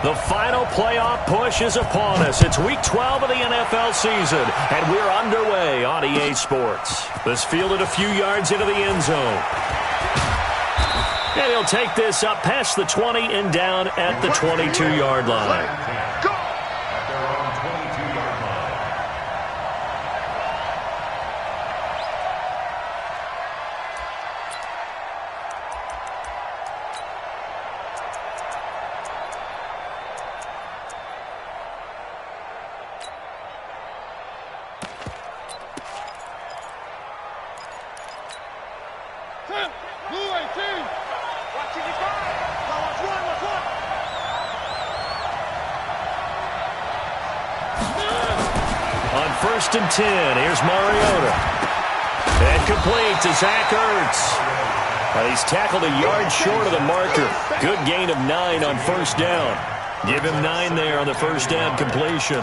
The final playoff push is upon us. It's Week 12 of the NFL season, and we're underway on EA Sports. This fielded a few yards into the end zone. And he'll take this up past the 20 and down at the 22-yard line. First and 10. Here's Mariota. And complete to Zach Ertz. He's tackled a yard short of the marker. Good gain of 9 on first down. Give him 9 there on the first down completion.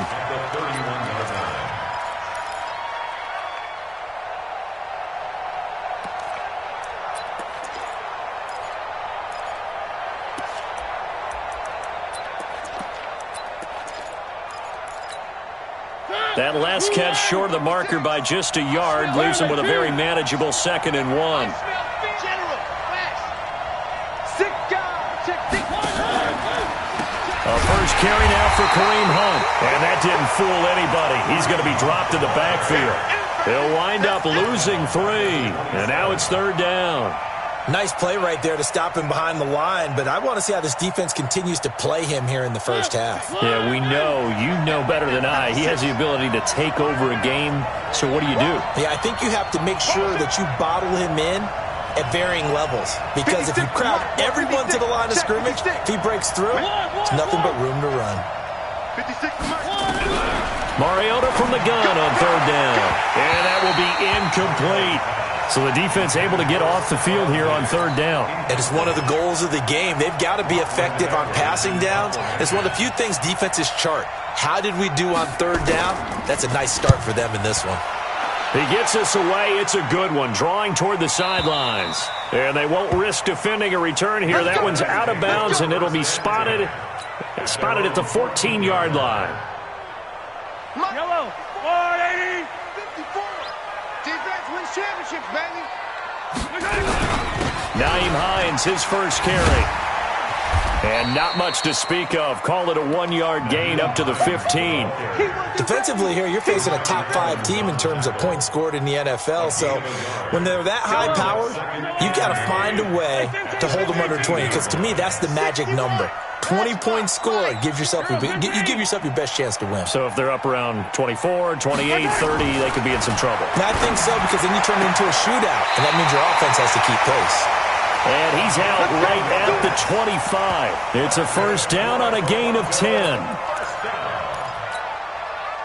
That last catch short of the marker by just a yard leaves him with a very manageable 2nd and 1. A first carry now for Kareem Hunt. And that didn't fool anybody. He's going to be dropped in the backfield. They'll wind up losing 3. And now it's 3rd down. Nice play right there to stop him behind the line, but I want to see how this defense continues to play him here in the first half. Yeah, we know. You know better than I. He has the ability to take over a game, so what do? Yeah, I think you have to make sure that you bottle him in at varying levels, because if you crowd everyone to the line of scrimmage, if he breaks through, it's nothing but room to run. Mariota from the gun on 3rd down, and that will be incomplete. So the defense able to get off the field here on 3rd down. And it's one of the goals of the game. They've got to be effective on passing downs. It's one of the few things defenses chart. How did we do on 3rd down? That's a nice start for them in this one. He gets us away. It's a good one, drawing toward the sidelines. And they won't risk defending a return here. That one's out of bounds, and it'll be spotted at the 14-yard line. Yellow, 480. 54. Defense wins championships, baby. Nyheim Hines, his first carry. And not much to speak of. Call it a 1-yard gain up to the 15. Defensively here, you're facing a top 5 team in terms of points scored in the NFL. So when they're that high powered, you got to find a way to hold them under 20. Because to me, that's the magic number. 20 points scored. You give yourself your best chance to win. So if they're up around 24, 28, 30, they could be in some trouble. And I think so, because then you turn it into a shootout, and that means your offense has to keep pace. And he's out right at the 25. It's a first down on a gain of 10.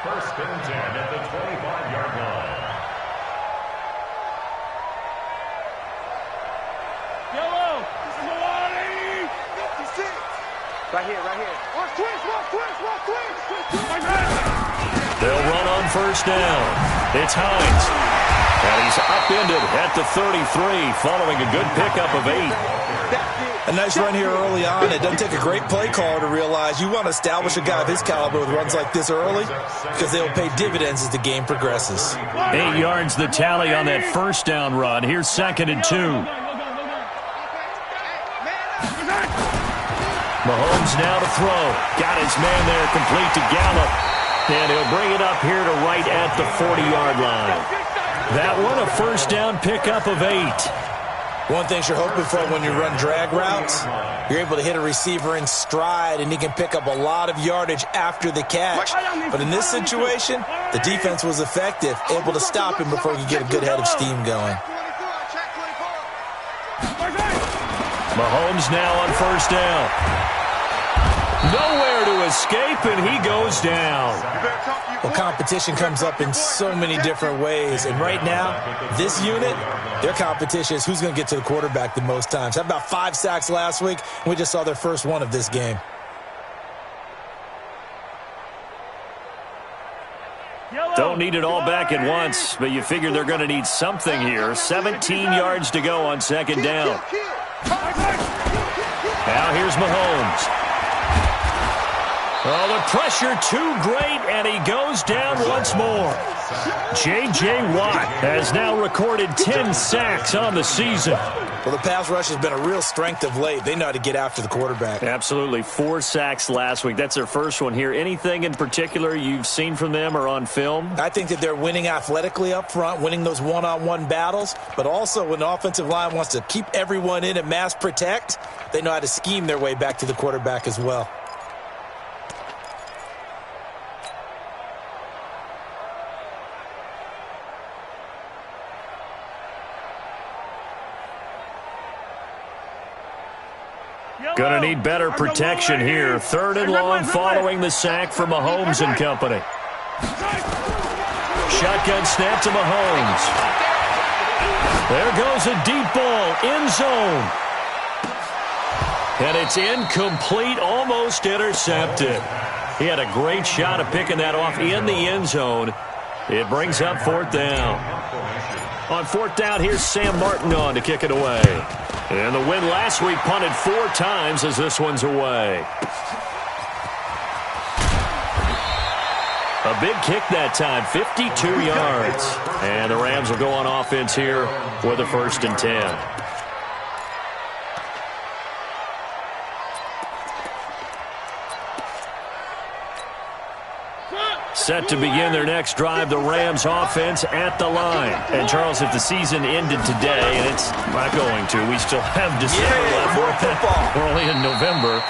First and 10 at the 25-yard line. Yellow, this is Milwaukee. 56. Right here. Watch twist. They'll run on first down. It's Hines. And he's upended at the 33 following a good pickup of 8. A nice run here early on. It doesn't take a great play caller to realize you want to establish a guy of his caliber with runs like this early, because they'll pay dividends as the game progresses. 8 yards the tally on that first down run. Here's 2nd and 2. Mahomes now to throw. Got his man there complete to Gallup. And he'll bring it up here to right at the 40-yard line. That one, a first down pickup of 8. One thing you're hoping for when you run drag routes, you're able to hit a receiver in stride, and he can pick up a lot of yardage after the catch. But in this situation, the defense was effective, able to stop him before he could get a good head of steam going. Mahomes now on first down. Nowhere to escape, and he goes down. Well, competition comes up in so many different ways, and right now, this unit, their competition is who's going to get to the quarterback the most times. Had about 5 sacks last week, and we just saw their first one of this game. Don't need it all back at once, but you figure they're going to need something here. 17 yards to go on 2nd down. Now here's Mahomes. Oh, the pressure too great, and he goes down once more. J.J. Watt has now recorded 10 sacks on the season. Well, the pass rush has been a real strength of late. They know how to get after the quarterback. Absolutely. 4 sacks last week. That's their first one here. Anything in particular you've seen from them or on film? I think that they're winning athletically up front, winning those one-on-one battles, but also when the offensive line wants to keep everyone in and mass protect, they know how to scheme their way back to the quarterback as well. Going to need better protection here. 3rd and long following the sack from Mahomes and company. Shotgun snap to Mahomes. There goes a deep ball, end zone. And it's incomplete, almost intercepted. He had a great shot of picking that off in the end zone. It brings up 4th down. On 4th down, here's Sam Martin on to kick it away. And the win last week punted 4 times as this one's away. A big kick that time, 52 yards. And the Rams will go on offense here with a 1st and 10. Set to begin their next drive, the Rams offense at the line. And, Charles, if the season ended today, and it's not going to, we still have December left. More football. We're only in November.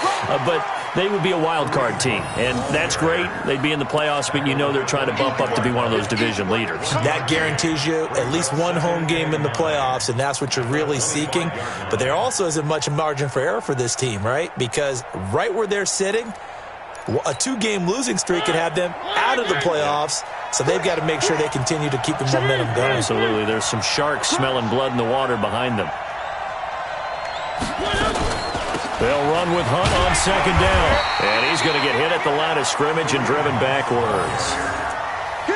But they would be a wild card team. And that's great. They'd be in the playoffs, but you know they're trying to bump up to be one of those division leaders. That guarantees you at least one home game in the playoffs, and that's what you're really seeking. But there also isn't much margin for error for this team, right? Because right where they're sitting, a 2-game losing streak could have them out of the playoffs, so they've got to make sure they continue to keep the momentum going. Absolutely. There's some sharks smelling blood in the water behind them. They'll run with Hunt on 2nd down. And he's going to get hit at the line of scrimmage and driven backwards.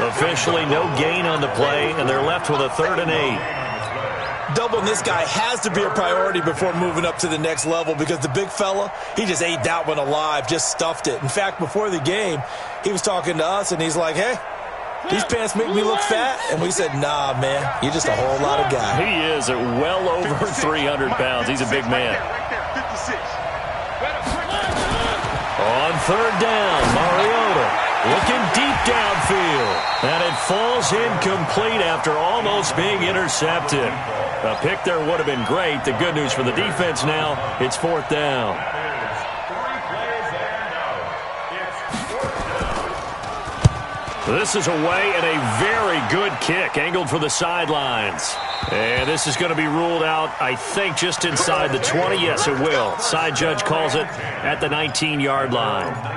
Officially no gain on the play, and they're left with a 3rd and 8. Doubling this guy has to be a priority before moving up to the next level because the big fella, he just ate that one alive, just stuffed it. In fact, before the game, he was talking to us, and he's like, hey, these pants make me look fat. And we said, nah, man, you're just a whole lot of guy. He is at well over 300 pounds. He's a big man. On 3rd down, Mariota looking deep downfield. And it falls incomplete after almost being intercepted. A pick there would have been great. The good news for the defense now, it's 4th down. This is away and a very good kick, angled for the sidelines. And this is going to be ruled out, I think, just inside the 20. Yes, it will. Side judge calls it at the 19-yard line.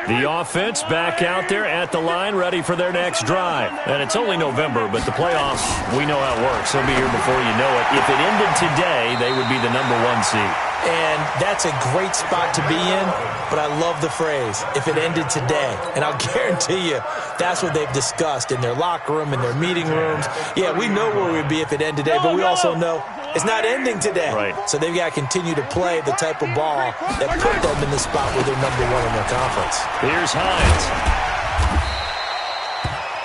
The offense back out there at the line, ready for their next drive. And it's only November, but the playoffs, we know how it works. They'll be here before you know it. If it ended today, they would be the #1 seed. And that's a great spot to be in, but I love the phrase, if it ended today. And I'll guarantee you, that's what they've discussed in their locker room, in their meeting rooms. Yeah, we know where we'd be if it ended today, but we also know it's not ending today. Right. So they've got to continue to play the type of ball that put them in the spot where they're #1 in their conference. Here's Hines.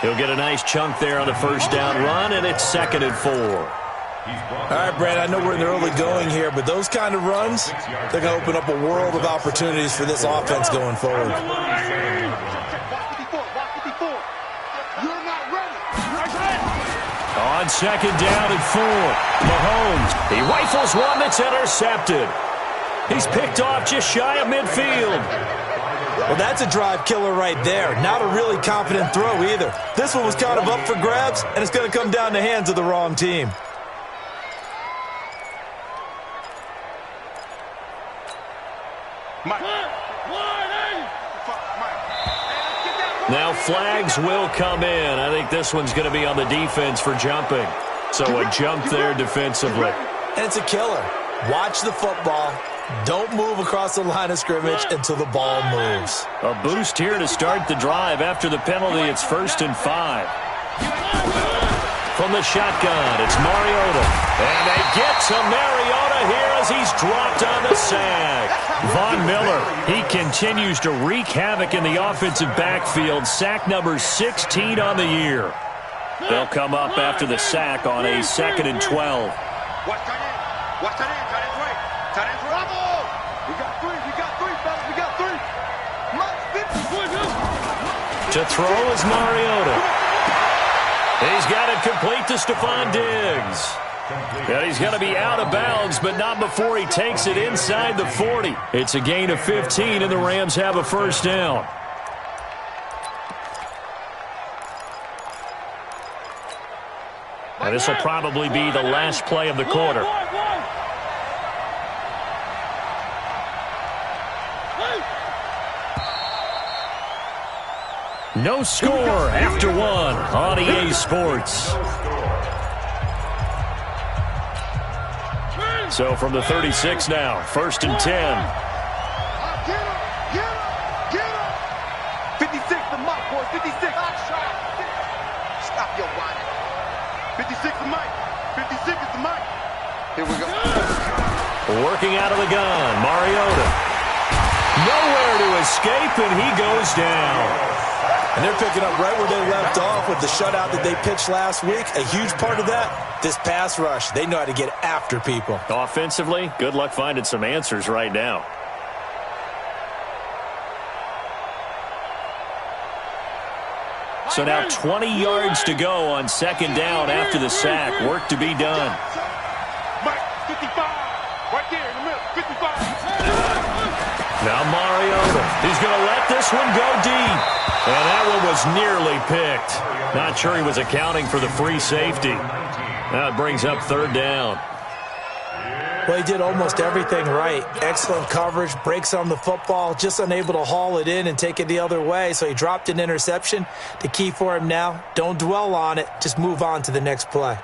He'll get a nice chunk there on the 1st down run, and it's 2nd and 4. All right, Brad, I know we're in the early going here, but those kind of runs, they're going to open up a world of opportunities for this offense going forward. On 2nd down and 4, Mahomes. He rifles one that's intercepted. He's picked off just shy of midfield. Well, that's a drive killer right there. Not a really confident throw either. This one was kind of up for grabs, and it's going to come down the hands of the wrong team. Now flags will come in. I think this one's going to be on the defense for jumping. So a jump there defensively. And it's a killer. Watch the football. Don't move across the line of scrimmage until the ball moves. A boost here to start the drive. After the penalty, it's 1st and 5. From the shotgun, it's Mariota. And they get to Mariota here as he's dropped on the sack. Von Miller, he continues to wreak havoc in the offensive backfield. Sack number 16 on the year. They'll come up after the sack on a 2nd and 12. Watch tight end. Watch tight end. Tight end's right. Tight end's right. We got three. We got three, fellas. We got three. To throw is Mariota. He's got it complete to Stephon Diggs. And he's going to be out of bounds, but not before he takes it inside the 40. It's a gain of 15, and the Rams have a first down. And this will probably be the last play of the quarter. No score after one on EA Sports. So from the 36 now, 1st and 10. Get him. Get him. 56 the mark, boys. 56. Stop your whining. 56 the mic. 56 is the mic. Here we go. Working out of the gun, Mariota. Nowhere to escape, and he goes down. And they're picking up right where they left off with the shutout that they pitched last week. A huge part of that, this pass rush. They know how to get after people. Offensively, good luck finding some answers right now. So now 20 yards to go on 2nd down after the sack. Work to be done. Mike, 55. Right there in the middle. 55. Now Mariota. He's going to let this one go deep. And that one was nearly picked. Not sure he was accounting for the free safety. Now it brings up 3rd down. Well, he did almost everything right. Excellent coverage, breaks on the football, just unable to haul it in and take it the other way. So he dropped an interception. The key for him now, don't dwell on it. Just move on to the next play.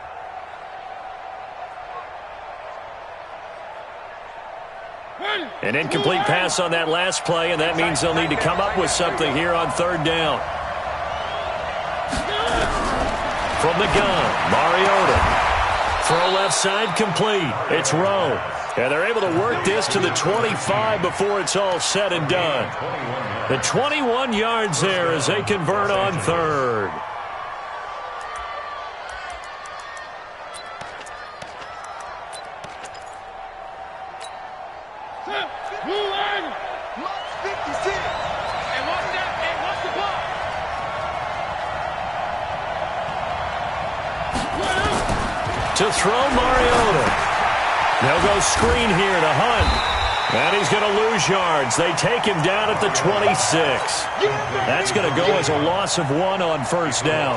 An incomplete pass on that last play, and that means they'll need to come up with something here on 3rd down. From the gun, Mariota. Throw left side complete. It's Rowe. And they're able to work this to the 25 before it's all said and done. The 21 yards there as they convert on 3rd. To throw Mariota. They'll go screen here to Hunt. And he's going to lose yards. They take him down at the 26. That's going to go as a loss of 1 on 1st down.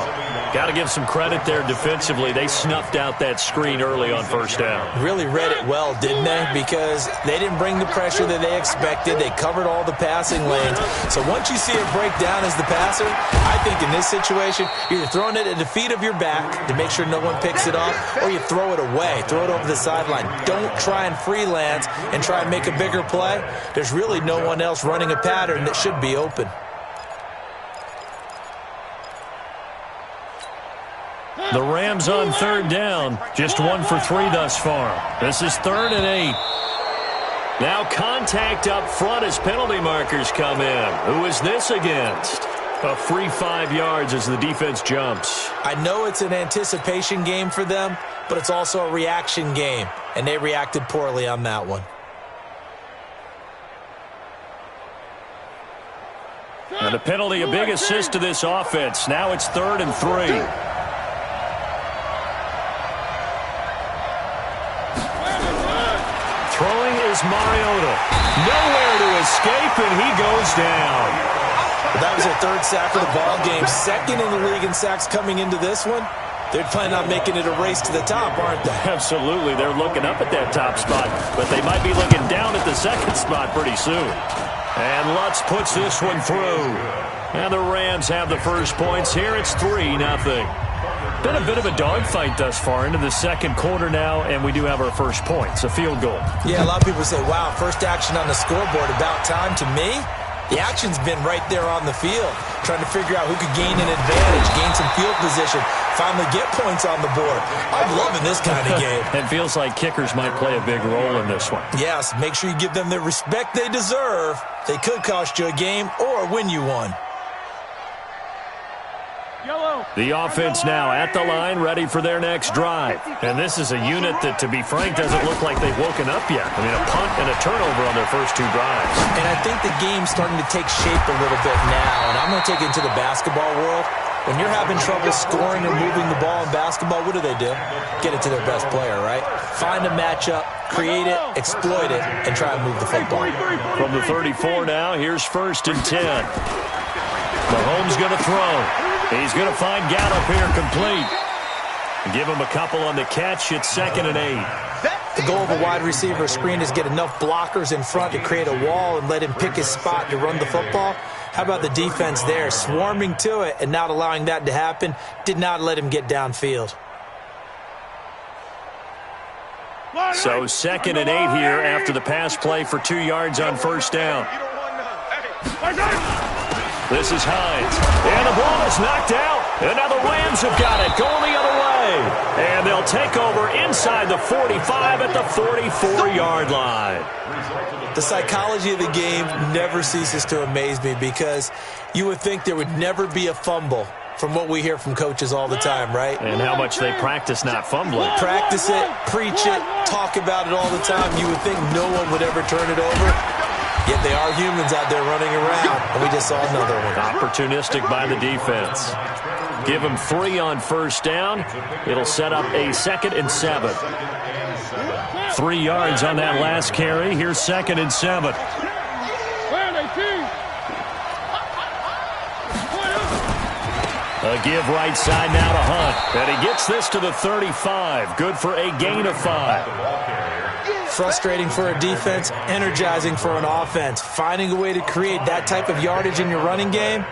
Got to give some credit there defensively. They snuffed out that screen early on 1st down. Really read it well, didn't they? Because they didn't bring the pressure that they expected. They covered all the passing lanes. So once you see it break down as the passer, I think in this situation, you're throwing it at the feet of your back to make sure no one picks it up, or you throw it away, throw it over the sideline. Don't try and freelance and try and make a bigger play. There's really no one else running a pattern that should be open. The Rams on 3rd down, just 1 for 3 thus far. This is 3rd and 8. Now contact up front as penalty markers come in. Who is this against? A free 5 yards as the defense jumps. I know it's an anticipation game for them, but it's also a reaction game, and they reacted poorly on that one. And a penalty, a big assist to this offense. Now it's 3rd and 3. Throwing is Mariota. Nowhere to escape, and he goes down. Well, that was their 3rd sack of the ball game. 2nd in the league in sacks coming into this one. They're planning on making it a race to the top, aren't they? Absolutely. They're looking up at that top spot, but they might be looking down at the 2nd spot pretty soon. And Lutz puts this one through. And the Rams have the first points here. It's 3-0. Been a bit of a dogfight thus far into the 2nd quarter now, and we do have our first points, a field goal. Yeah, a lot of people say, wow, first action on the scoreboard, about time. To me, The action's been right there on the field, trying to figure out who could gain an advantage, gain some field position, finally get points on the board. I'm loving this kind of game. It feels like kickers might play a big role in this one. Yes, make sure you give them the respect they deserve. They could cost you a game or win you one. The offense now at the line, ready for their next drive. And this is a unit that, to be frank, doesn't look like they've woken up yet. I mean, a punt and a turnover on their first two drives. And I think the game's starting to take shape a little bit now. And I'm going to take it into the basketball world. When you're having trouble scoring or moving the ball in basketball, what do? Get it to their best player, right? Find a matchup, create it, exploit it, and try and move the football. From the 34 now, here's 1st and 10. Mahomes going to throw. He's going to find Gallup here complete. Give him a couple on the catch. It's 2nd and 8. The goal of a wide receiver screen is get enough blockers in front to create a wall and let him pick his spot to run the football. How about the defense there, swarming to it and not allowing that to happen? Did not let him get downfield. So 2nd and 8 here after the pass play for 2 yards on 1st down. This is Hines. And the ball is knocked out. And now the Rams have got it going the other way. And they'll take over inside the 45 at the 44-yard line. The psychology of the game never ceases to amaze me because you would think there would never be a fumble from what we hear from coaches all the time, right? And how much they practice not fumbling. Practice it, preach it, talk about it all the time. You would think no one would ever turn it over. Yet they are humans out there running around, and we just saw another one. Opportunistic by the defense. Give them 3 on 1st down. It'll set up a 2nd and 7. 3 yards on that last carry. Here's 2nd and 7. A give right side now to Hunt. And he gets this to the 35. Good for a gain of 5. Frustrating for a defense, energizing for an offense. Finding a way to create that type of yardage in your running game,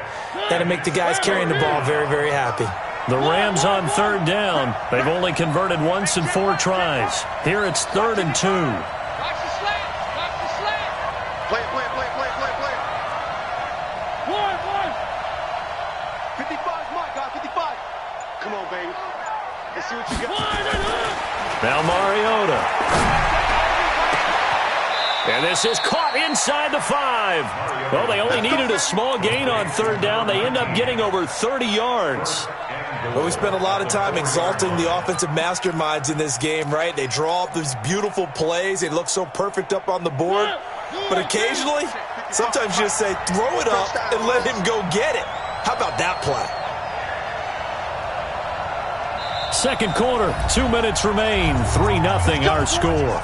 that'll make the guys carrying the ball very, very happy. The Rams on 3rd down. They've only converted once in 4 tries. Here it's 3rd and 2. Watch the slant. Watch the slant. Play it. 55's my guy, 55. Come on, baby. Let's see what you got. Now Mariota. And this is caught inside the 5. Well, they only needed a small gain on 3rd down. They end up getting over 30 yards. Well, we spent a lot of time exalting the offensive masterminds in this game, right? They draw up these beautiful plays. They look so perfect up on the board. But occasionally, sometimes you just say, throw it up and let him go get it. How about that play? 2nd quarter, 2 minutes remain. 3-0 our score.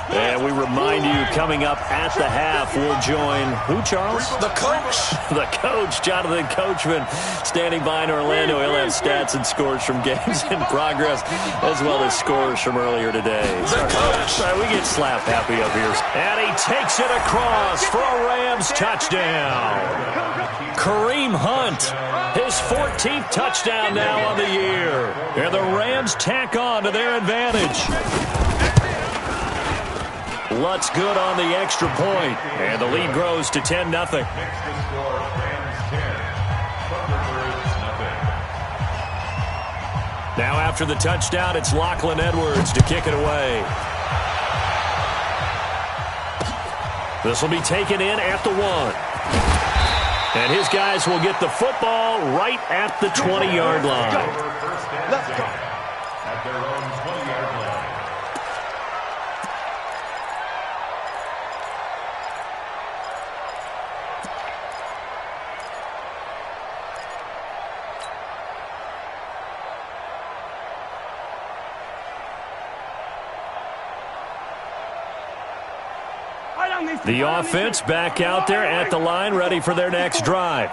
And we remind you, coming up at the half, we'll join who, Charles? The coach. The coach, Jonathan Coachman, standing by in Orlando. He'll have stats and scores from games in progress, as well as scores from earlier today. The coach. Sorry, we get slap happy up here. And he takes it across for a Rams touchdown. Kareem Hunt, his 14th touchdown now on the year. And the Rams tack on to their advantage. Lutz good on the extra point, and the lead grows to 10-0. Now after the touchdown, it's Lachlan Edwards to kick it away. This will be taken in at the 1. And his guys will get the football right at the 20-yard line. Let's go. At their own 20-yard line. The offense back out there at the line, ready for their next drive.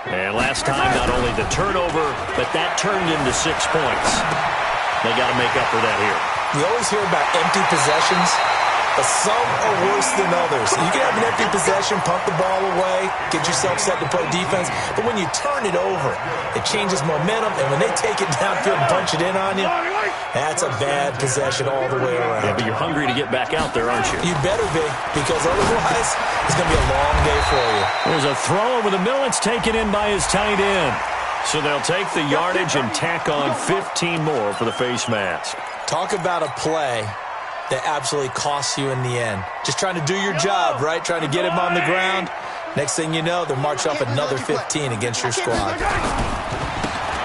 And last time, not only the turnover, but that turned into 6 points. They got to make up for that here. We always hear about empty possessions. but some are worse than others. You can have an empty possession, punt the ball away, get yourself set to play defense, but when you turn it over, it changes momentum, and when they take it downfield and punch it in on you, that's a bad possession all the way around. Yeah, but you're hungry to get back out there, aren't you? You better be, because otherwise, it's going to be a long day for you. There's a throw over the middle. It's taken in by his tight end. So they'll take the yardage and tack on 15 more for the face mask. Talk about a play that absolutely costs you in the end. Just trying to do your job, right? Trying to get him on the ground. Next thing you know, they're marching off another 15 against your squad.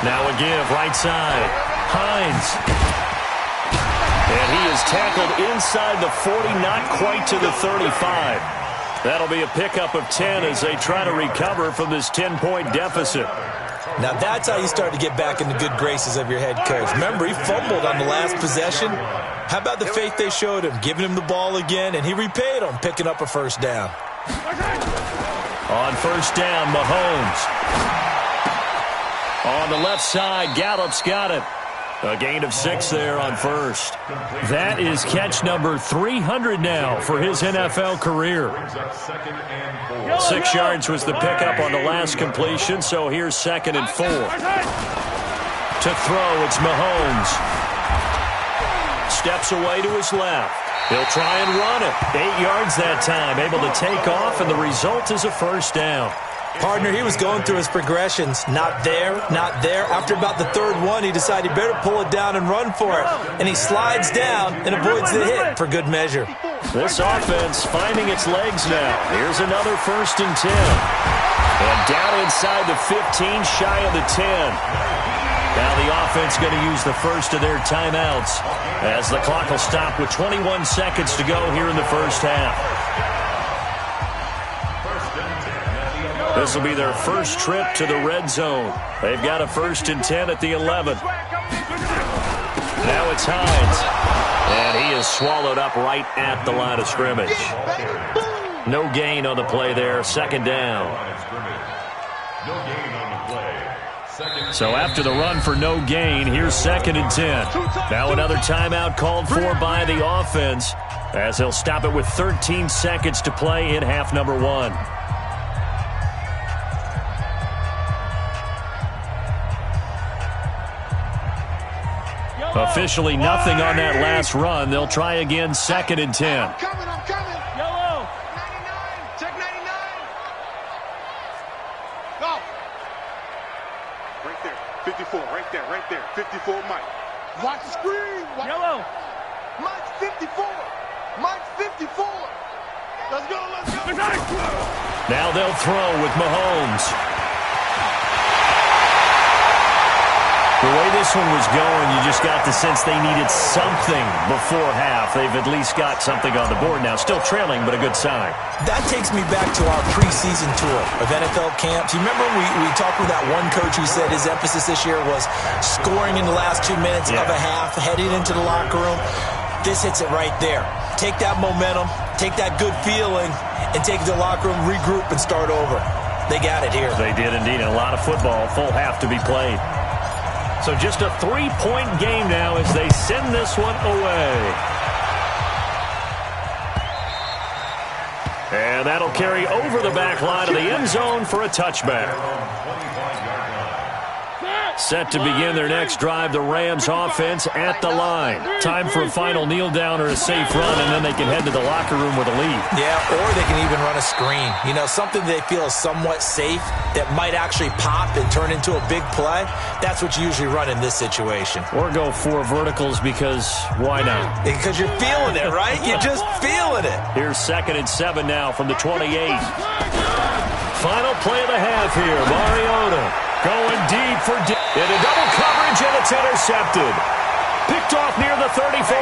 Now a give, right side. Hines. And he is tackled inside the 40, not quite to the 35. That'll be a pickup of 10 as they try to recover from this 10-point deficit. Now that's how you start to get back in the good graces of your head coach. Remember, he fumbled on the last possession. How about the faith they showed him, giving him the ball again, and he repaid them, picking up a first down. On first down, Mahomes. On the left side, Gallup's got it. A gain of 6 there on first. That is catch number 300 now for his NFL career. 6 yards was the pickup on the last completion, so here's 2nd and 4. To throw, it's Mahomes. Steps away to his left. He'll try and run it. 8 yards that time, able to take off, and the result is a first down. Partner, he was going through his progressions. Not there, not there. After about the third one, he decided he better pull it down and run for it. And he slides down and avoids the hit for good measure. This offense finding its legs now. Here's another 1st and 10. And down inside the 15, shy of the 10. Now the offense going to use the first of their timeouts as the clock will stop with 21 seconds to go here in the first half. This will be their first trip to the red zone. They've got a 1st and 10 at the 11. Now it's Hines. And he is swallowed up right at the line of scrimmage. No gain on the play there. 2nd down. So after the run for no gain, here's 2nd and 10. Now another timeout called for by the offense as they'll stop it with 13 seconds to play in half number 1. Officially nothing on that last run. They'll try again, 2nd and 10. I'm coming. Yellow. 99. Check 99. Go. Right there. 54. Right there. 54, Mike. Watch the screen. Yellow. Mike's 54. Mike's 54. Let's go. Now they'll throw with Mahomes. The way this one was going, you just got the sense they needed something before half. They've at least got something on the board now. Still trailing, but a good sign. That takes me back to our preseason tour of NFL camps. You remember we talked with that one coach who said his emphasis this year was scoring in the last 2 minutes of a half, heading into the locker room. This hits it right there. Take that momentum, take that good feeling, and take it to the locker room, regroup, and start over. They got it here. They did indeed. A lot of football, full half to be played. So just a 3-point game now as they send this one away. And that'll carry over the back line of the end zone for a touchback. Set to begin their next drive, the Rams offense at the line. Time for a final kneel down or a safe run, and then they can head to the locker room with a lead. Yeah, or they can even run a screen. You know, something they feel is somewhat safe that might actually pop and turn into a big play. That's what you usually run in this situation. Or go 4 verticals because why not? Because you're feeling it, right? You're just feeling it. Here's 2nd and 7 now from the 28. Final play of the half here. Mariota going deep for deep. Into double coverage, and it's intercepted. Picked off near the 34.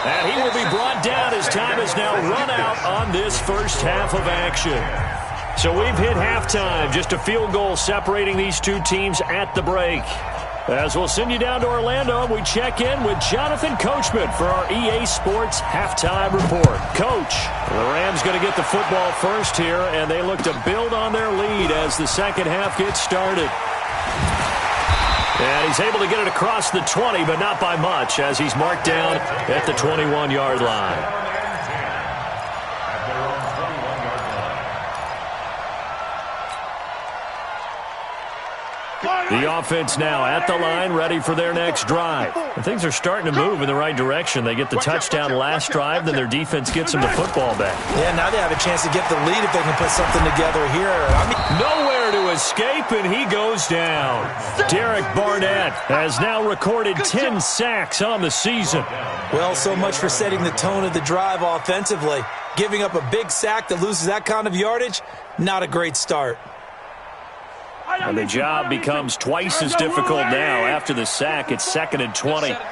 And he will be brought down as time has now run out on this first half of action. So we've hit halftime. Just a field goal separating these two teams at the break. As we'll send you down to Orlando, we check in with Jonathan Coachman for our EA Sports Halftime Report. Coach, the Rams going to get the football first here, and they look to build on their lead as the second half gets started. And he's able to get it across the 20, but not by much, as he's marked down at the 21-yard line. The offense now at the line, ready for their next drive. And things are starting to move in the right direction. They get the touchdown last drive, then their defense gets them the football back. Yeah, now they have a chance to get the lead if they can put something together here. Nowhere to escape, and he goes down. Derek Barnett has now recorded 10 sacks on the season. Well, so much for setting the tone of the drive offensively. Giving up a big sack that loses that kind of yardage, not a great start. And the job becomes twice as difficult now. After the sack, it's 2nd and 20. They run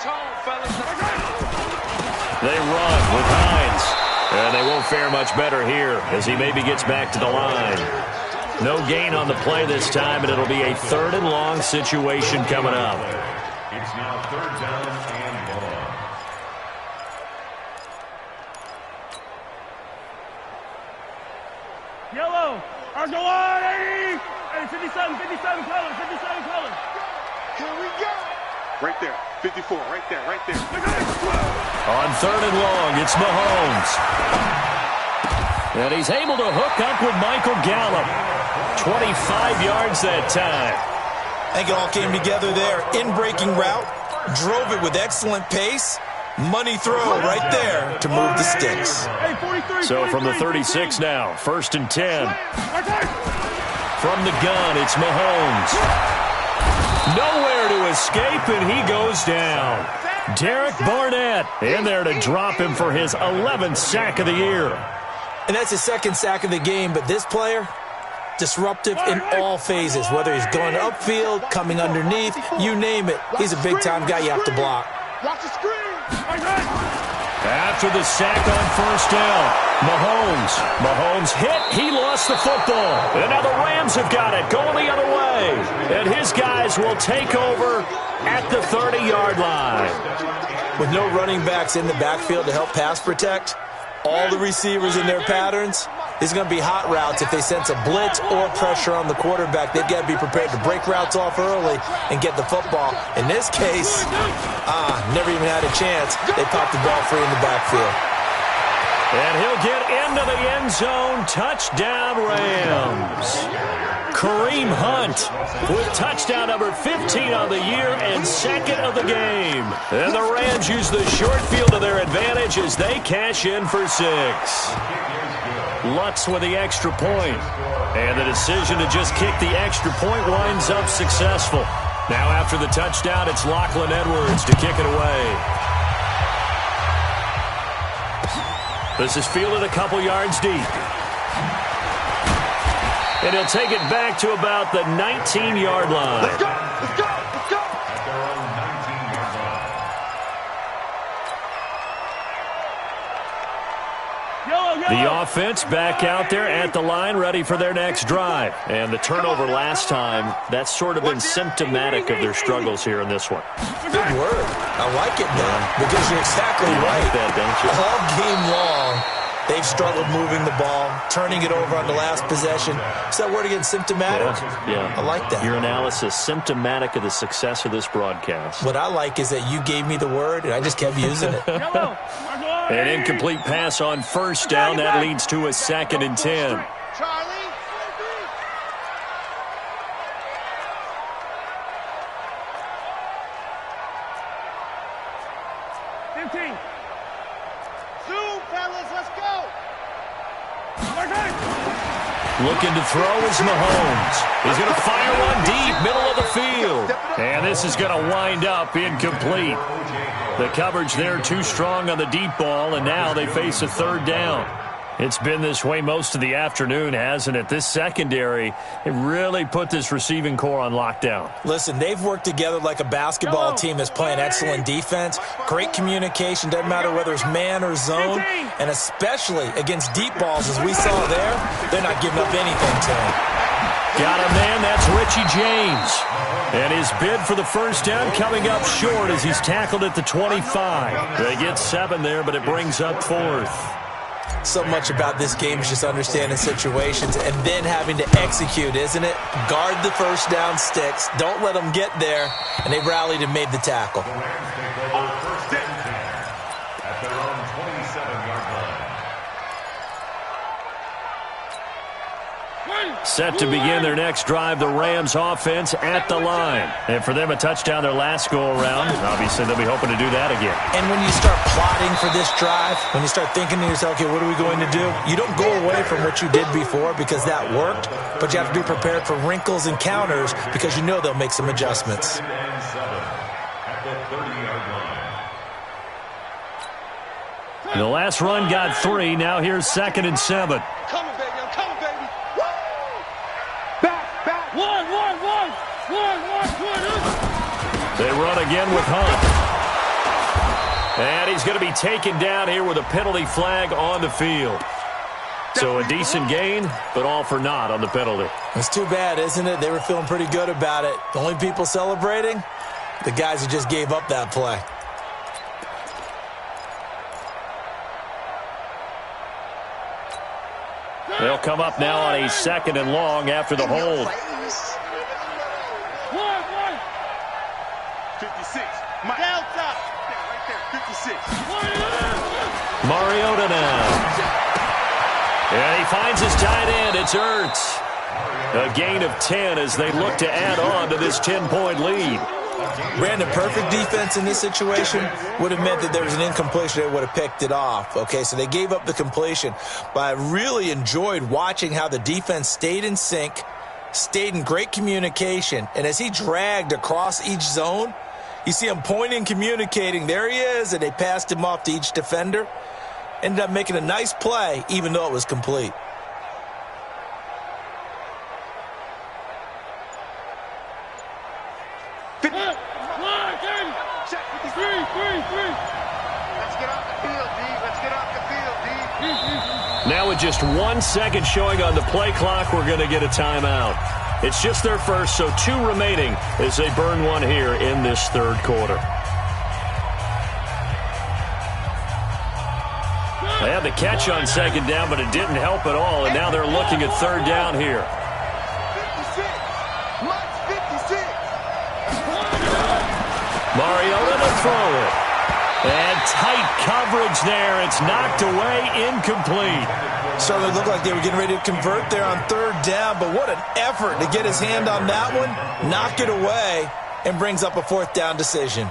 with Hines. And they won't fare much better here as he maybe gets back to the line. No gain on the play this time, and it'll be a 3rd and long situation coming up. It's now 3rd down and 1. Yellow. Argolani. 57 colors. 57 colors. Here we go. Right there. 54. Right there. Right there. On 3rd and long, it's Mahomes. And he's able to hook up with Michael Gallup. 25 yards that time. I think it all came together there. In-breaking route. Drove it with excellent pace. Money throw right there to move the sticks. So from the 36 now, 1st and 10. From the gun, it's Mahomes. Nowhere to escape, and he goes down. Derek Barnett in there to drop him for his 11th sack of the year. And that's his 2nd sack of the game, but this player, disruptive in all phases, whether he's going upfield, coming underneath, you name it. He's a big-time guy you have to block. Watch the screen. After the sack on 1st down, Mahomes hit. He lost the football. And now the Rams have got it, going the other way. And his guys will take over at the 30-yard line. With no running backs in the backfield to help pass protect, all the receivers in their patterns, these are going to be hot routes. If they sense a blitz or pressure on the quarterback, they've got to be prepared to break routes off early and get the football. In this case, never even had a chance. They popped the ball free in the backfield. And he'll get into the end zone. Touchdown, Rams. Kareem Hunt with touchdown number 15 on the year and 2nd of the game. And the Rams use the short field to their advantage as they cash in for 6. Lutz with the extra point. And the decision to just kick the extra point winds up successful. Now after the touchdown, it's Lachlan Edwards to kick it away. This is fielded a couple yards deep. And he'll take it back to about the 19-yard line. Let's go. Let's go. Let's go. At their own 19-yard line. The offense back out there at the line, ready for their next drive. And the turnover last time, that's sort of been symptomatic of their struggles here in this one. Good word. I like it now because you're exactly right. Like that, don't you? All game long, they've struggled moving the ball, turning it over on the last possession. Is that word again, symptomatic? Yeah. I like that. Your analysis, symptomatic of the success of this broadcast. What I like is that you gave me the word, and I just kept using it. An incomplete pass on 1st down. That leads to a 2nd and 10. Charlie. 15. Zoom, fellas. Let's go. Looking to throw is Mahomes. He's going to fire one deep, middle of the field. And this is going to wind up incomplete. The coverage there too strong on the deep ball, and now they face a 3rd down. It's been this way most of the afternoon, hasn't it? This secondary, it really put this receiving core on lockdown. Listen, they've worked together like a basketball team that's playing excellent defense. Great communication, doesn't matter whether it's man or zone. And especially against deep balls, as we saw there, they're not giving up anything to him. Got a man, that's Richie James. And his bid for the 1st down coming up short as he's tackled at the 25. They get 7 there, but it brings up 4th. So much about this game is just understanding situations and then having to execute, isn't it? Guard the 1st down sticks. Don't let them get there. And they rallied and made the tackle. The Rams take over 1st and 10 at their own 27-yard line. Set to begin their next drive, the Rams offense at the line. And for them, a touchdown their last go-around. Obviously, they'll be hoping to do that again. And when you start plotting for this drive, when you start thinking to yourself, okay, what are we going to do? You don't go away from what you did before because that worked, but you have to be prepared for wrinkles and counters because you know they'll make some adjustments. The last run got 3. Now here's 2nd and 7. I'm coming, baby. I'm coming, baby. Woo! Back. One. They run again with Hunt. And he's going to be taken down here with a penalty flag on the field. So a decent gain, but all for naught on the penalty. It's too bad, isn't it? They were feeling pretty good about it. The only people celebrating, the guys who just gave up that play. They'll come up now on a 2nd and long after the hold. 56. Down top. Right there. 56. Mariota now. And he finds his tight end. It's Ertz. A gain of 10 as they look to add on to this 10-point lead. Brandon, perfect defense in this situation would have meant that there was an incompletion. They would have picked it off. Okay, so they gave up the completion. But I really enjoyed watching how the defense stayed in sync, stayed in great communication. And as he dragged across each zone, you see him pointing, communicating. There he is, and they passed him off to each defender. Ended up making a nice play, even though it was complete. Now with just 1 second showing on the play clock, we're going to get a timeout. It's just their first, so 2 remaining as they burn one here in this third quarter. They had the catch on 2nd down, but it didn't help at all, and now they're looking at 3rd down here. 56. Mariota to throw it. And tight coverage there. It's knocked away, incomplete. Certainly looked like they were getting ready to convert there on 3rd down, but what an effort to get his hand on that one, knock it away, and brings up a 4th down decision.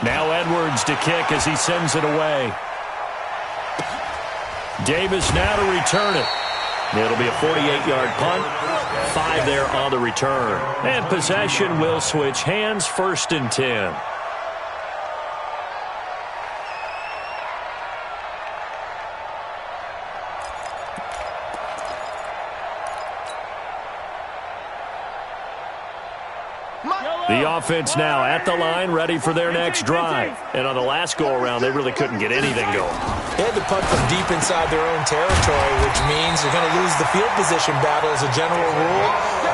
Now Edwards to kick as he sends it away. Davis now to return it. It'll be a 48-yard punt. 5 there on the return. And possession will switch hands, 1st and 10. The offense now at the line, ready for their next drive. And on the last go-around, they really couldn't get anything going. They had to punt from deep inside their own territory, which means they're going to lose the field position battle as a general rule.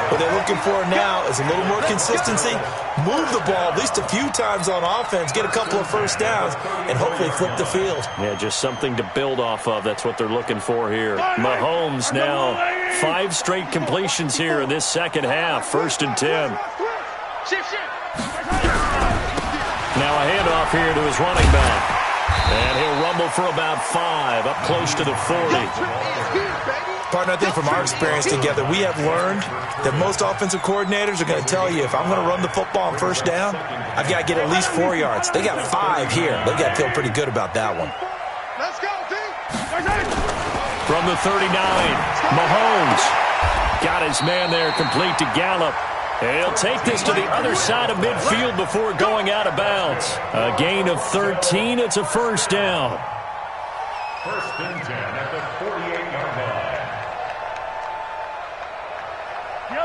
What they're looking for now is a little more consistency, move the ball at least a few times on offense, get a couple of 1st downs, and hopefully flip the field. Yeah, just something to build off of. That's what they're looking for here. Mahomes now 5 straight completions here in this 2nd half, 1st and 10. Now a handoff here to his running back. And he'll rumble for about 5, up close to the 40. Partner, I think from our experience together, we have learned that most offensive coordinators are going to tell you, if I'm going to run the football on 1st down, I've got to get at least 4 yards. They got 5 here. They've got to feel pretty good about that one. Let's go, D. From the 39, Mahomes got his man there complete to Gallup. He'll take this to the other side of midfield before going out of bounds. A gain of 13. It's a 1st down. 1st and 10 at the 48-yard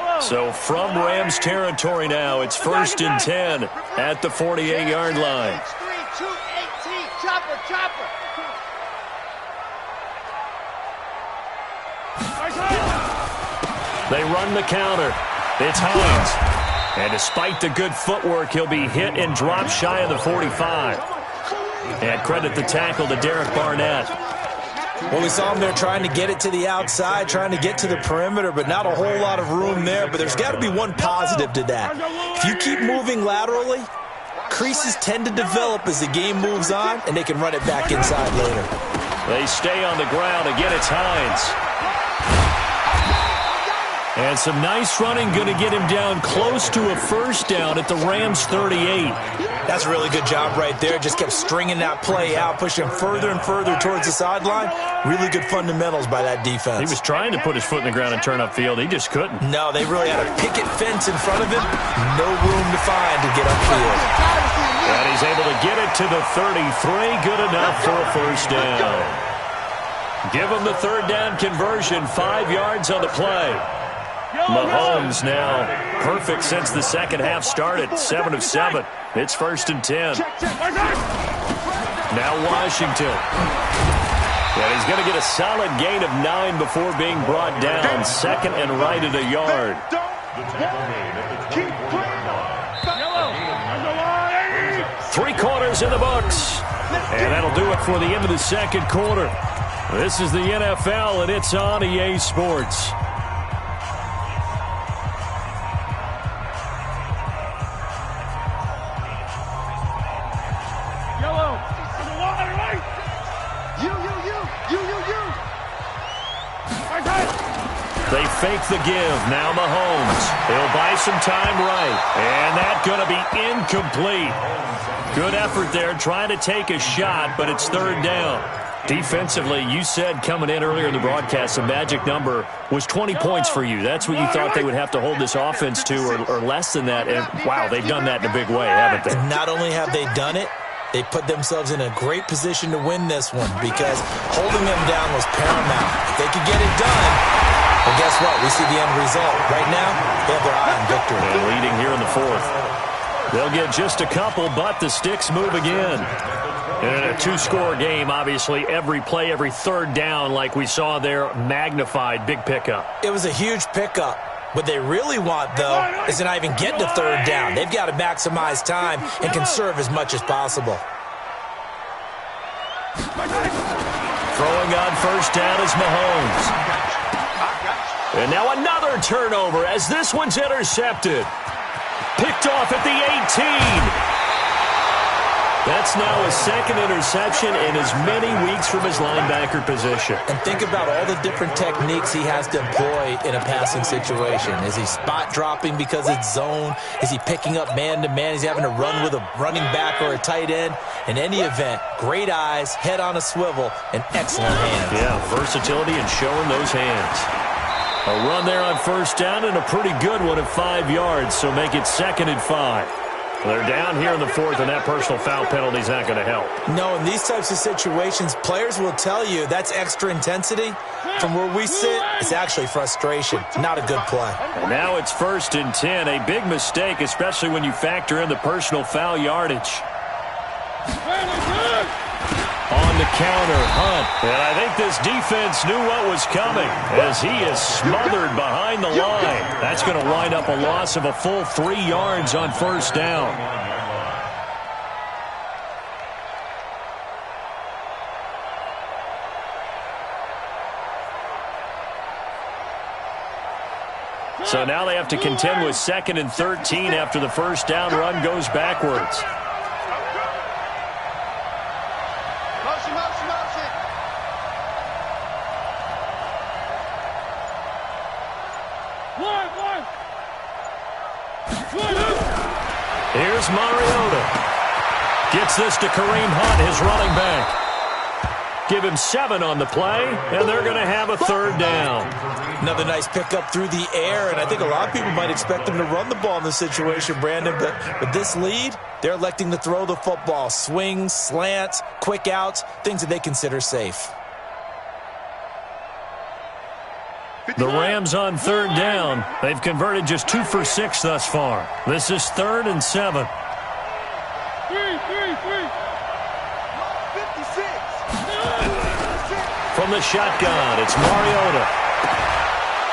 line. So from Rams territory now, it's 1st and 10 at the 48-yard line. They run the counter. It's Hines. And despite the good footwork, he'll be hit and dropped shy of the 45. And credit the tackle to Derek Barnett. Well, we saw him there trying to get it to the outside, trying to get to the perimeter, but not a whole lot of room there. But there's got to be one positive to that. If you keep moving laterally, creases tend to develop as the game moves on, and they can run it back inside later. They stay on the ground. Again, it's Hines. And some nice running, going to get him down close to a first down at the Rams' 38. That's a really good job right there. Just kept stringing that play out, pushing him further and further towards the sideline. Really good fundamentals by that defense. He was trying to put his foot in the ground and turn upfield. He just couldn't. No, they really had a picket fence in front of him. No room to find to get upfield. And he's able to get it to the 33. Good enough for a first down. Give him the third down conversion. 5 yards on the play. Mahomes now perfect since the second half started. 7 of 7. It's 1st and 10. Now Washington. And he's going to get a solid gain of 9 before being brought down. 2nd and right at a yard. Three quarters in the books. And that'll do it for the end of the second quarter. This is the NFL, and it's on EA Sports. They fake the give. Now Mahomes. He'll buy some time right. And that's going to be incomplete. Good effort there trying to take a shot, but it's third down. Defensively, you said coming in earlier in the broadcast, the magic number was 20 points for you. That's what you thought they would have to hold this offense to, or less than that. And, wow, they've done that in a big way, haven't they? Not only have they done it, they put themselves in a great position to win this one because holding them down was paramount. If they could get it done, well, guess what? We see the end result. Right now, they have their eye on victory. And leading here in the fourth. They'll get just a couple, but the sticks move again. And in a two-score game, obviously, every play, every third down, like we saw there, magnified, big pickup. It was a huge pickup. What they really want, though, is to not even get to third down. They've got to maximize time and conserve as much as possible. Throwing on first down is Mahomes. And now another turnover as this one's intercepted. Picked off at the 18. That's now his second interception in as many weeks from his linebacker position. And think about all the different techniques he has to employ in a passing situation. Is he spot dropping because it's zone? Is he picking up man-to-man? Is he having to run with a running back or a tight end? In any event, great eyes, head on a swivel, and excellent hands. Yeah, versatility and showing those hands. A run there on first down and a pretty good one at 5 yards, so make it 2nd and 5. They're down here in the fourth, and that personal foul penalty is not going to help. No, in these types of situations, players will tell you that's extra intensity. From where we sit, it's actually frustration. Not a good play. And now it's 1st and 10. A big mistake, especially when you factor in the personal foul yardage. On the counter, Hunt. And I think this defense knew what was coming as he is smothered behind the line. That's going to wind up a loss of a full 3 yards on first down. So now they have to contend with 2nd and 13 after the first down run goes backwards. Here's Mariota. Gets this to Kareem Hunt, his running back. Give him 7 on the play, and they're going to have a third down. Another nice pickup through the air, and I think a lot of people might expect them to run the ball in this situation, Brandon, but with this lead, they're electing to throw the football. Swings, slants, quick outs, things that they consider safe. The Rams on third down. They've converted just 2 for 6 thus far. This is 3rd and 7. 56. From the shotgun, it's Mariota.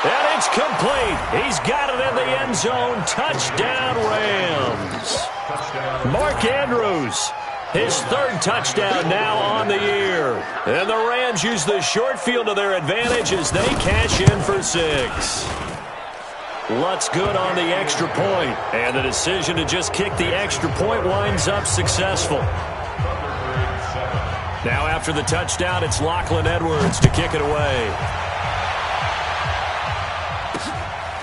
And it's complete. He's got it in the end zone. Touchdown, Rams. Mark Andrews. His 3rd touchdown now on the year. And the Rams use the short field to their advantage as they cash in for 6. Lutz good on the extra point. And the decision to just kick the extra point winds up successful. Now after the touchdown, it's Lachlan Edwards to kick it away.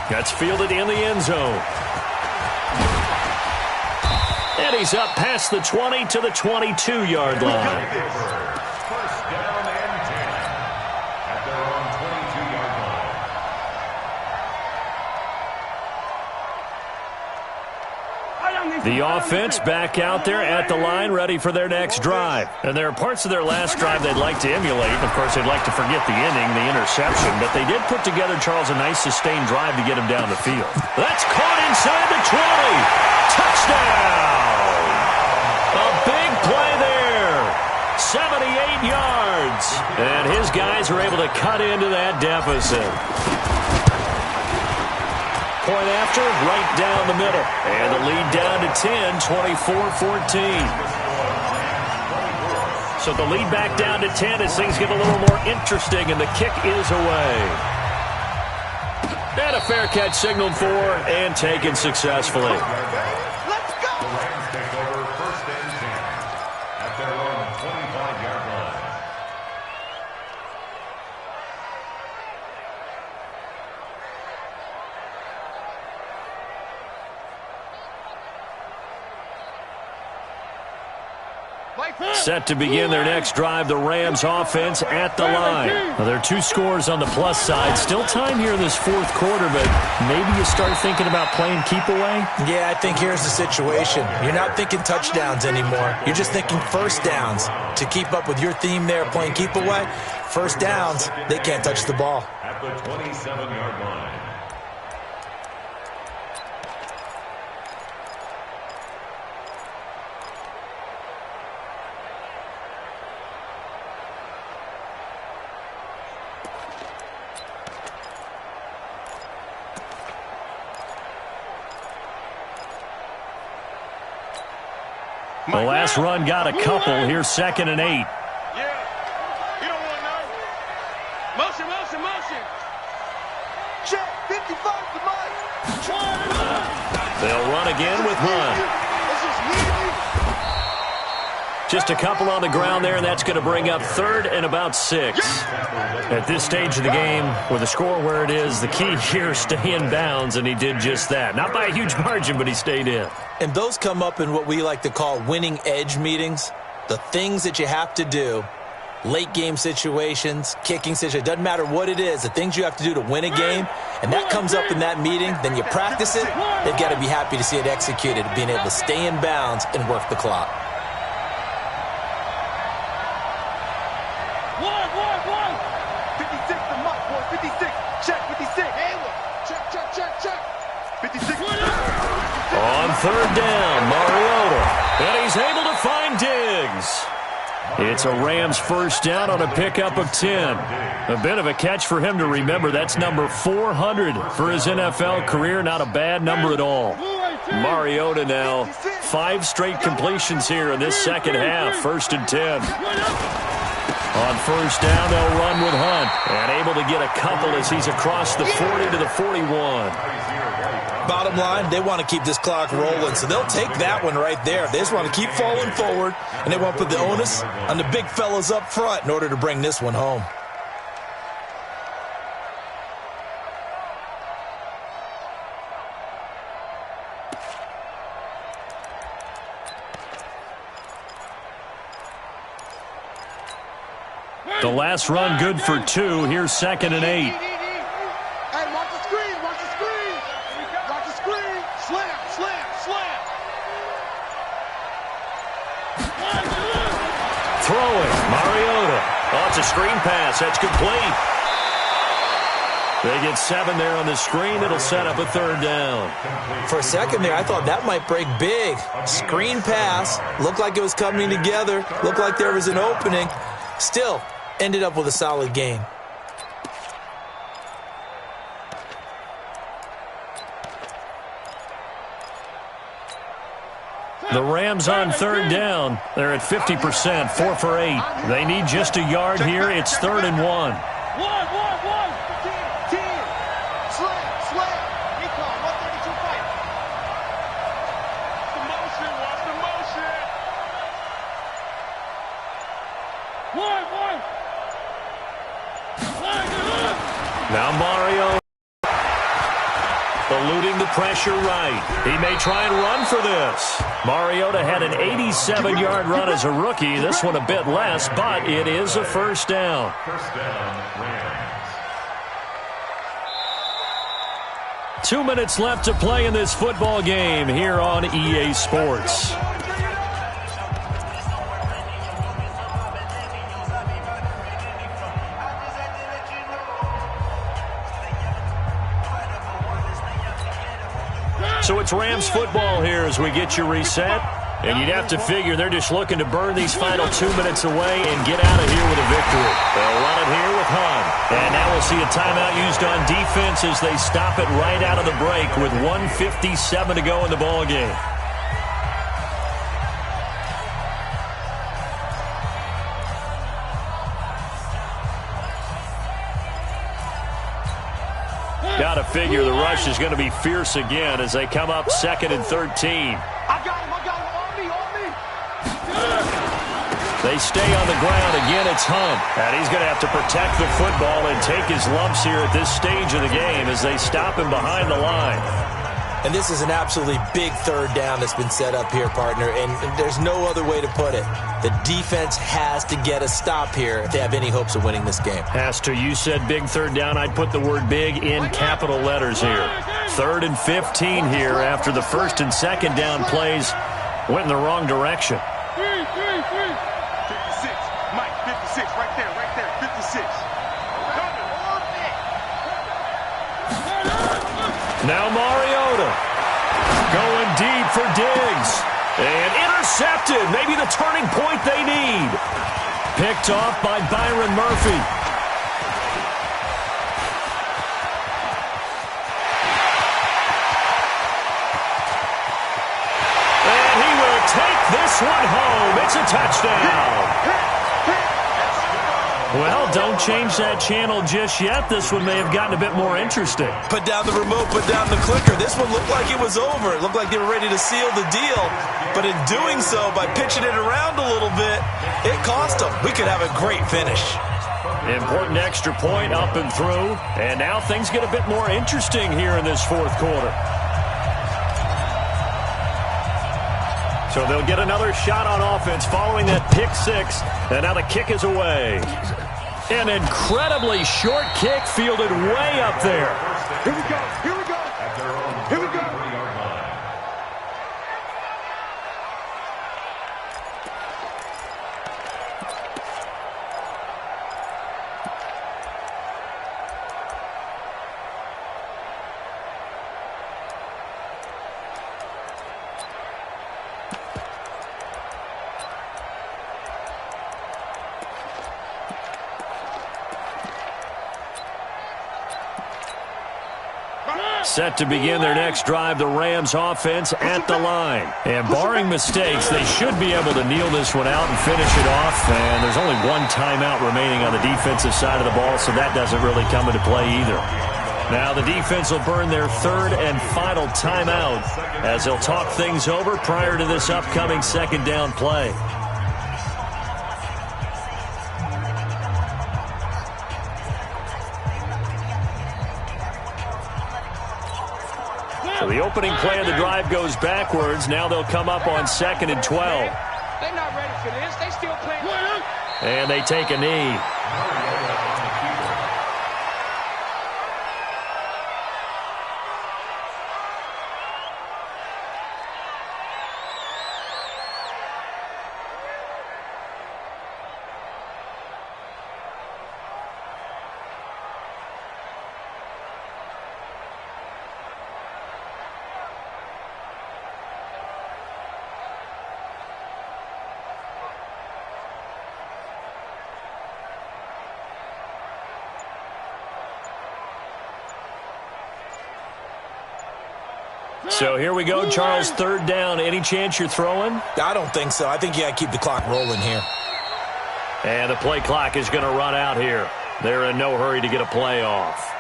That's fielded in the end zone. And he's up past the 20 to the 22-yard line. First down and 10 at their own 22-yard line. The offense back out there at the line, ready for their next drive. And there are parts of their last drive they'd like to emulate. Of course, they'd like to forget the inning, the interception. But they did put together, Charles, a nice sustained drive to get him down the field. That's caught inside the 20. Touchdown! A big play there. 78 yards. And his guys are able to cut into that deficit. Point after, right down the middle. And the lead down to 10, 24-14. So the lead back down to 10 as things get a little more interesting, and the kick is away. And a fair catch signaled for and taken successfully. Let's go! The Rams take over first and 10 at their own 25-yard line. Set to begin their next drive, the Rams offense at the line. Now, there are 2 scores on the plus side. Still time here in this fourth quarter, but maybe you start thinking about playing keep away? Yeah, I think here's the situation. You're not thinking touchdowns anymore. You're just thinking first downs. To keep up with your theme there, playing keep away, first downs, they can't touch the ball. At the 27-yard line. The last run got a couple. Here's 2nd and 8. Yeah. You don't want none. Motion, motion, motion. Check. 55 to Mike. They'll run again with Hunt. This is me and you. Just a couple on the ground there, and that's going to bring up 3rd and about 6. At this stage of the game, with the score where it is, the key here is stay in bounds, and he did just that. Not by a huge margin, but he stayed in. And those come up in what we like to call winning edge meetings. The things that you have to do, late game situations, kicking situations, doesn't matter what it is, the things you have to do to win a game, and that comes up in that meeting, then you practice it, they've got to be happy to see it executed, being able to stay in bounds and work the clock. One. 56 to Mike, boy. 56. Check, 56. Check. 56. On 3rd down, Mariota. And he's able to find Diggs. It's a Rams first down on a pickup of 10. A bit of a catch for him to remember. That's number 400 for his NFL career. Not a bad number at all. Mariota now, 5 straight completions here in this second half. 1st and 10. On first down, they'll run with Hunt. And able to get a couple as he's across the 40 to the 41. Bottom line, they want to keep this clock rolling, so they'll take that one right there. They just want to keep falling forward, and they want to put the onus on the big fellas up front in order to bring this one home. The last run good for 2. Here's 2nd and 8. Hey, watch the screen. Watch the screen. Slam. Throwing, Mariota. Oh, it's a screen pass. That's complete. They get 7 there on the screen. It'll set up a 3rd down. For a second there, I thought that might break big. Screen pass. Looked like it was coming together. Looked like there was an opening. Still, ended up with a solid gain. The Rams on 3rd down. They're at 50%, 4 for 8. They need just a yard here. It's 3rd and 1. 1. 10. Slam. Recon, 132 fight. Watch the motion. Now Mario eluding the pressure right. He may try and run for this. Mariota had an 87-yard run as a rookie. This one a bit less, but it is a first down. First down, Rams. 2 minutes left to play in this football game here on EA Sports. So it's Rams football here as we get you reset. And you'd have to figure they're just looking to burn these final 2 minutes away and get out of here with a victory. They'll run it here with Hunt. And now we'll see a timeout used on defense as they stop it right out of the break with 1:57 to go in the ballgame. Got to figure the rush is going to be fierce again as they come up 2nd and 13. I got him, on me. They stay on the ground. Again, it's Hunt. And he's going to have to protect the football and take his lumps here at this stage of the game as they stop him behind the line. And this is an absolutely big third down that's been set up here, partner, and there's no other way to put it. The defense has to get a stop here if they have any hopes of winning this game. Has to. You said big third down. I'd put the word big in capital letters here. 3rd and 15 here after the 1st and 2nd down plays went in the wrong direction. 56, Mike, 56, right there, 56. Now Mariota going deep for Diggs. And intercepted. Maybe the turning point they need. Picked off by Byron Murphy. And he will take this one home. It's a touchdown. Well, don't change that channel just yet. This one may have gotten a bit more interesting. Put down the remote, put down the clicker. This one looked like it was over. It looked like they were ready to seal the deal. But in doing so, by pitching it around a little bit, it cost them. We could have a great finish. Important extra point up and through. And now things get a bit more interesting here in this 4th quarter. So they'll get another shot on offense following that pick 6. And now the kick is away. An incredibly short kick fielded way up there. Here we go. Here we go. Set to begin their next drive, the Rams offense at the line. And barring mistakes, they should be able to kneel this one out and finish it off. And there's only one timeout remaining on the defensive side of the ball, so that doesn't really come into play either. Now the defense will burn their 3rd and final timeout as they'll talk things over prior to this upcoming 2nd down play. So the opening play of the drive goes backwards. Now they'll come up on 2nd and 12. They're not ready for this. They still playing. And they take a knee. So here we go, Charles, 3rd down. Any chance you're throwing? I don't think so. I think you got to keep the clock rolling here. And the play clock is going to run out here. They're in no hurry to get a play off.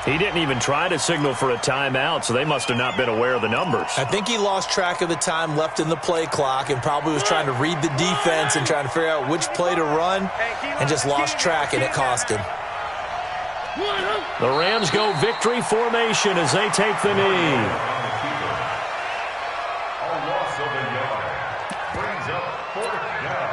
He didn't even try to signal for a timeout, so they must have not been aware of the numbers. I think he lost track of the time left in the play clock and probably was trying to read the defense and trying to figure out which play to run and just lost track, and it cost him. The Rams go victory formation as they take the knee. A loss of a yard. Brings up 4th down.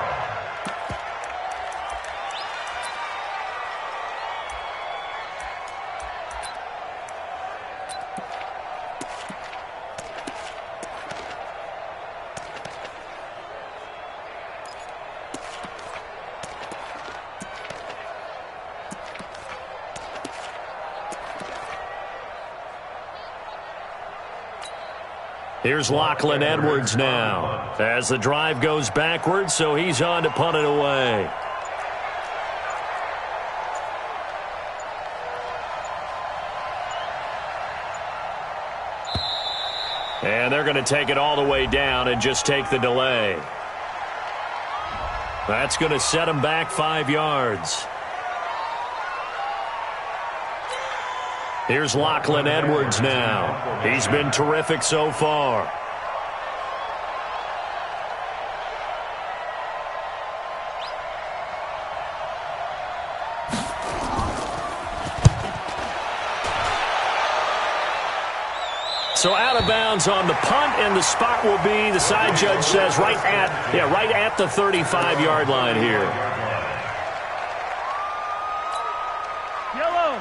Here's Lachlan Edwards now as the drive goes backwards, so he's on to punt it away. And they're going to take it all the way down and just take the delay. That's going to set him back 5 yards. Here's Lachlan Edwards now. He's been terrific so far. So out of bounds on the punt, and the spot will be, the side judge says, right at the 35-yard line here.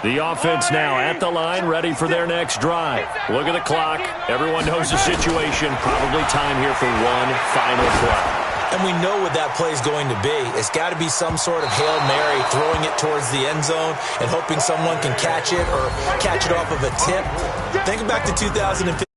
The offense now at the line, ready for their next drive. Look at the clock. Everyone knows the situation. Probably time here for one final play. And we know what that play is going to be. It's got to be some sort of Hail Mary, throwing it towards the end zone and hoping someone can catch it or catch it off of a tip. Think back to 2015.